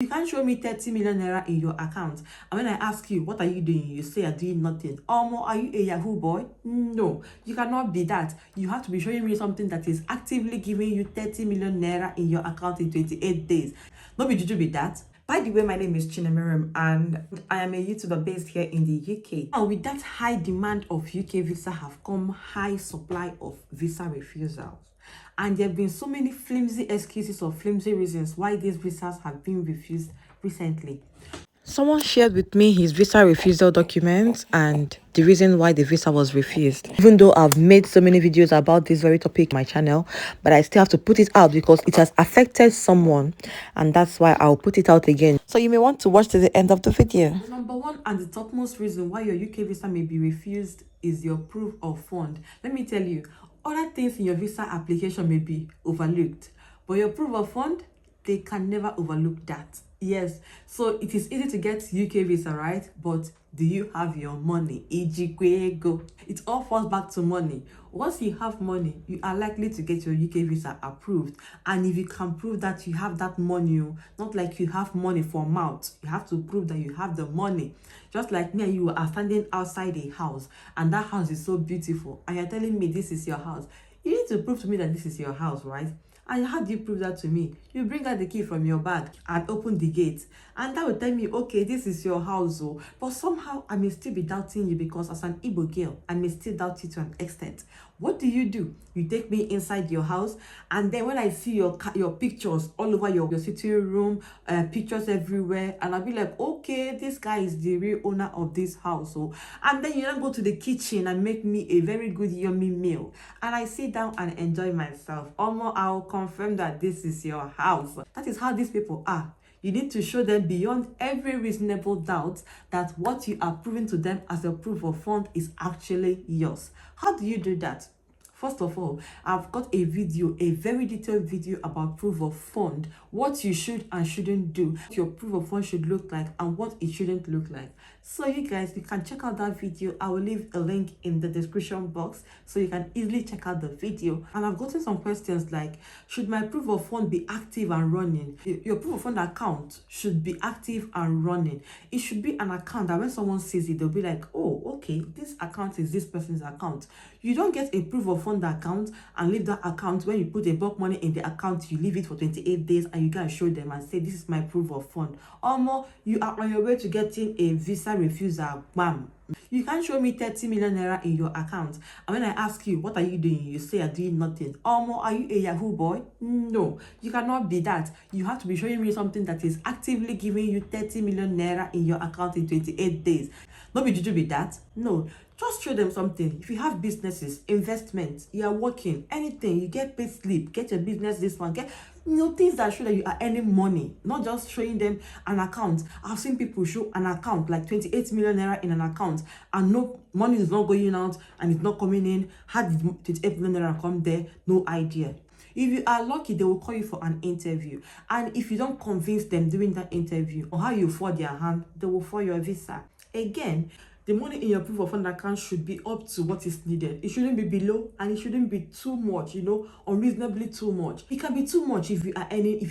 You can't show me 30 million naira in your account, and when I ask you, what are you doing? You say you're doing nothing. Are you a Yahoo boy? No, you cannot be that. You have to be showing me something that is actively giving you 30 million naira in your account in 28 days. No be juju be that. By the way, my name is Chinemerem and I am a YouTuber based here in the UK. Now, with that high demand of UK visa have come high supply of visa refusals. And there have been so many flimsy excuses or flimsy reasons why these visas have been refused recently. Someone shared with me his visa refusal documents and the reason why the visa was refused. Even though I've made so many videos about this very topic on my channel, but I still have to put it out because it has affected someone, and that's why I'll put it out again. So you may want to watch to the end of the video. The number one and the topmost reason why your UK visa may be refused is your proof of fund. Let me tell you, other things in your visa application may be overlooked, but your proof of fund, they can never overlook that. Yes, so it is easy to get UK visa, right? But do you have your money? Go. It all falls back to money. Once you have money, you are likely to get your UK visa approved. And if you can prove that you have that money, not like you have money for mouth, you have to prove that you have the money. Just like me and you are standing outside a house, and that house is so beautiful, and you're telling me this is your house. You need to prove to me that this is your house, right? And how do you prove that to me? You bring out the key from your bag and open the gate, and that will tell me, okay, this is your house. Oh. But somehow I may still be doubting you because as an Igbo girl, I may still doubt you to an extent. What do? You take me inside your house, and then when I see your pictures all over your sitting room, pictures everywhere, and I'll be like, okay, this guy is the real owner of this house. Oh. And then you don't go to the kitchen and make me a very good yummy meal, and I sit down and enjoy myself. I'll confirm that this is your house. That is how these people are. You need to show them beyond every reasonable doubt that what you are proving to them as a proof of fund is actually yours. How do you do that? First of all, I've got a video, a very detailed video about proof of fund, what you should and shouldn't do, what your proof of fund should look like and what it shouldn't look like. So you guys, you can check out that video. I will leave a link in the description box so you can easily check out the video. And I've gotten some questions like, should my proof of fund be active and running? Your proof of fund account should be active and running. It should be an account that when someone sees it, they'll be like, oh, okay, this account is this person's account. You don't get a proof of fund account and leave that account. When you put a bulk money in the account, you leave it for 28 days and you can show them and say, this is my proof of fund. You are on your way to getting a visa refusal. Bam. You can't show me 30 million naira in your account, and when I ask you, what are you doing? You say you're doing nothing. Are you a Yahoo boy? No, you cannot be that. You have to be showing me something that is actively giving you 30 million naira in your account in 28 days. No be juju be that. No, just show them something. If you have businesses, investments, you are working, anything, you get paid slip, get your business this one, get things that show that you are earning money, not just showing them an account. I've seen people show an account like 28 million naira in an account and no money is not going out and it's not coming in. How did 28 million naira come there? No idea. If you are lucky, they will call you for an interview, and if you don't convince them during that interview or how you force their hand, they will for your visa. Again, the money in your proof of fund account should be up to what is needed. It shouldn't be below and it shouldn't be too much, unreasonably too much. It can be too much if you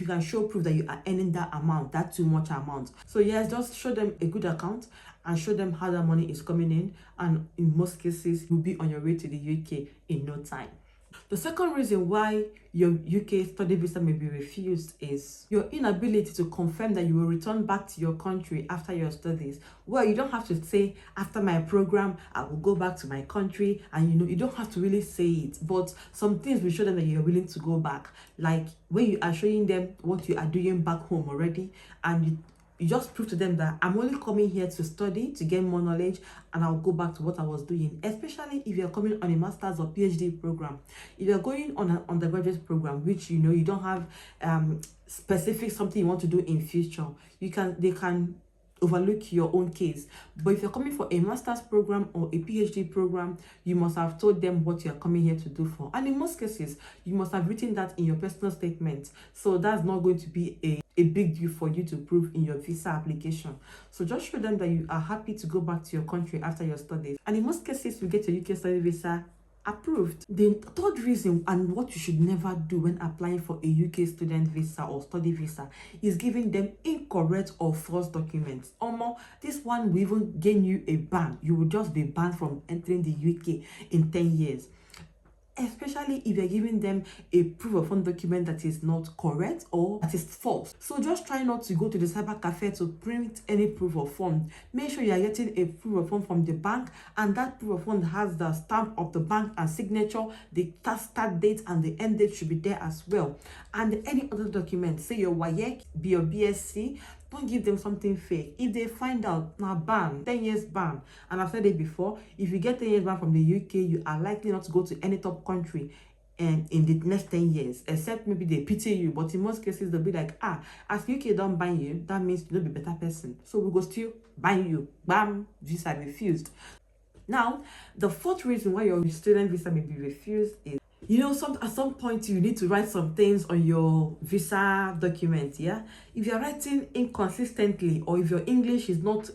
can show proof that you are earning that amount, that too much amount. So yes, just show them a good account and show them how that money is coming in, and in most cases, you'll be on your way to the UK in no time. The second reason why your UK study visa may be refused is your inability to confirm that you will return back to your country after your studies. Well, you don't have to say, after my program, I will go back to my country, and you don't have to really say it, but some things will show them that you're willing to go back. Like when you are showing them what you are doing back home already, and you just prove to them that I'm only coming here to study, to get more knowledge, and I'll go back to what I was doing. Especially if you're coming on a master's or PhD program. If you're going on an undergraduate program, which you don't have specific something you want to do in future, they can overlook your own case. But if you're coming for a master's program or a PhD program, you must have told them what you're coming here to do for, and in most cases you must have written that in your personal statement. So that's not going to be a big deal for you to prove in your visa application. So just show them that you are happy to go back to your country after your studies, and in most cases you get your UK study visa approved. The third reason, and what you should never do when applying for a UK student visa or study visa, is giving them incorrect or false documents. This one will even gain you a ban. You will just be banned from entering the UK in 10 years. Especially if you're giving them a proof of fund document that is not correct or that is false. So just try not to go to the cyber cafe to print any proof of fund. Make sure you are getting a proof of fund from the bank, and that proof of fund has the stamp of the bank and signature. The start date and the end date should be there as well. And any other document, say your WAEC, your BSc, don't give them something fake. If they find out, now ban, 10 years ban. And I've said it before, if you get 10 years ban from the UK, you are likely not to go to any top country in the next 10 years, except maybe they pity you. But in most cases, they'll be like, as UK don't ban you, that means you'll be a better person. So we go still ban you. Bam, visa refused. Now, the fourth reason why your student visa may be refused is, at some point you need to write some things on your visa document. If you're writing inconsistently, or if your English is not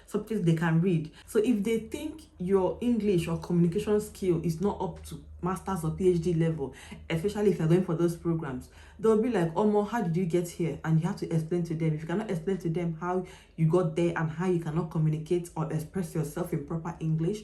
something they can read, so if they think your English or communication skill is not up to master's or PhD level, especially if you're going for those programs, they'll be like, how did you get here? And you have to explain to them. If you cannot explain to them how you got there and how you cannot communicate or express yourself in proper English,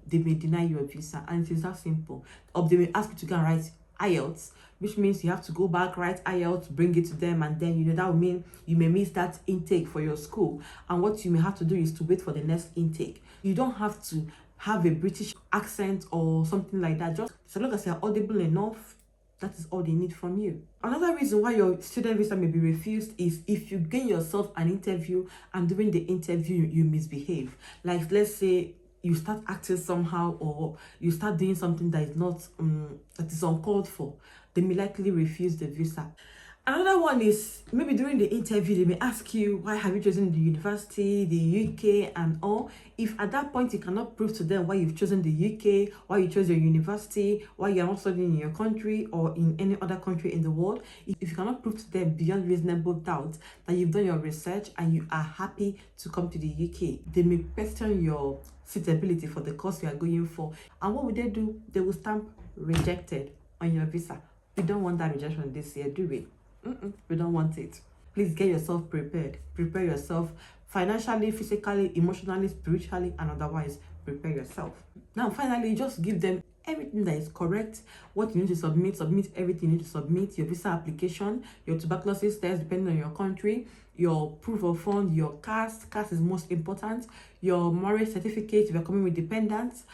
they may deny you a visa. And it is that simple. Or they may ask you to go and write IELTS, which means you have to go back, write IELTS, bring it to them, and then that will mean you may miss that intake for your school. And what you may have to do is to wait for the next intake. You don't have to have a British accent or something like that. Just so long as you're audible enough, that is all they need from you. Another reason why your student visa may be refused is if you gain yourself an interview and during the interview you misbehave. Like, let's say you start acting somehow, or you start doing something that is not that is uncalled for, they may likely refuse the visa. Another one is maybe during the interview they may ask you, why have you chosen the university, the UK, and all. If at that point you cannot prove to them why you've chosen the UK, why you chose your university, why you're not studying in your country or in any other country in the world, if you cannot prove to them beyond reasonable doubt that you've done your research and you are happy to come to the UK, they may question your suitability for the course you are going for. And what will they do? They will stamp rejected on your visa. We don't want that rejection this year, do we? We don't want it. Please get yourself prepared. Prepare yourself financially, physically, emotionally, spiritually, and otherwise. Prepare yourself. Now, finally, just give them everything that is correct. What you need to submit everything you need to submit. Your visa application, your tuberculosis test, depending on your country, your proof of fund, your caste is most important, your marriage certificate if you're coming with dependents,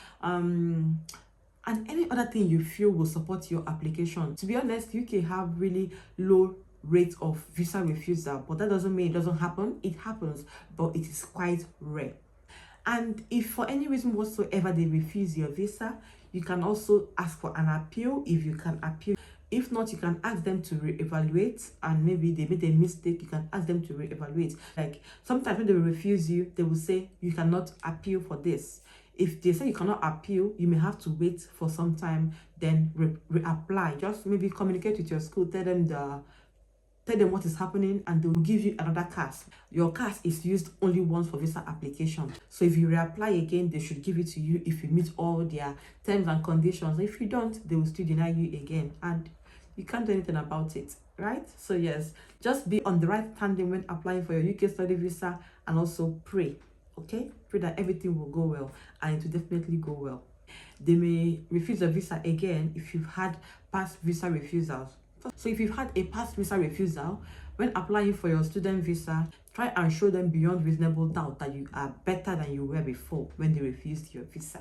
and any other thing you feel will support your application. To be honest, UK have really low rate of visa refusal, but that doesn't mean it doesn't happen. It happens, but it is quite rare. And if for any reason whatsoever they refuse your visa, you can also ask for an appeal if you can appeal. If not, you can ask them to reevaluate, and maybe they made a mistake, you can ask them to reevaluate. Like, sometimes when they refuse you, they will say you cannot appeal for this. If they say you cannot appeal, you may have to wait for some time, then reapply. Just maybe communicate with your school, tell them what is happening, and they will give you another CAS. Your CAS is used only once for visa application. So if you reapply again, they should give it to you if you meet all their terms and conditions. If you don't, they will still deny you again, and you can't do anything about it, right? So yes, just be on the right standing when applying for your UK study visa, and also pray. Okay, pray that everything will go well, and it will definitely go well. They may refuse a visa again if you've had past visa refusals. So if you've had a past visa refusal, when applying for your student visa, try and show them beyond reasonable doubt that you are better than you were before when they refused your visa.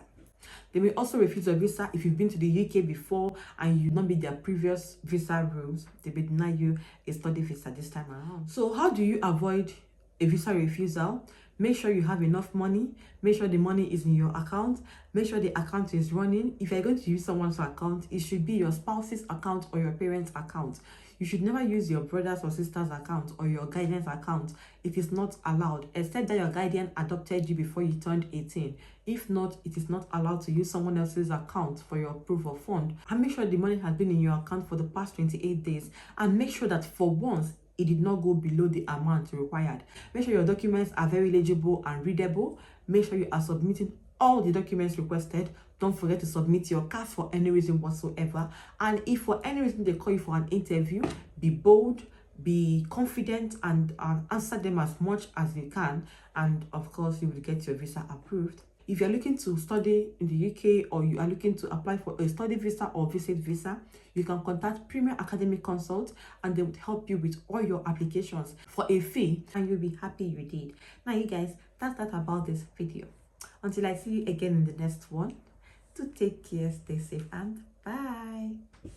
They may also refuse a visa if you've been to the UK before and you not meet their previous visa rules. They may deny you a study visa this time around. So how do you avoid a visa refusal? Make sure you have enough money. Make sure the money is in your account. Make sure the account is running. If you're going to use someone's account, it should be your spouse's account or your parents' account. You should never use your brother's or sister's account or your guardian's account. It is not allowed, except that your guardian adopted you before you turned 18. If not, it is not allowed to use someone else's account for your proof of fund. And make sure the money has been in your account for the past 28 days. And make sure that for once, it did not go below the amount required. Make sure your documents are very legible and readable. Make sure you are submitting all the documents requested Don't forget to submit your CAS for any reason whatsoever. And if for any reason they call you for an interview, be bold, be confident, and answer them as much as you can. And of course, you will get your visa approved. If you're looking to study in the UK, or you are looking to apply for a study visa or visit visa, you can contact Premier Academic Consult, and they would help you with all your applications for a fee, and you'll be happy you did. Now, you guys, that's that about this video. Until I see you again in the next one, to take care, stay safe, and bye.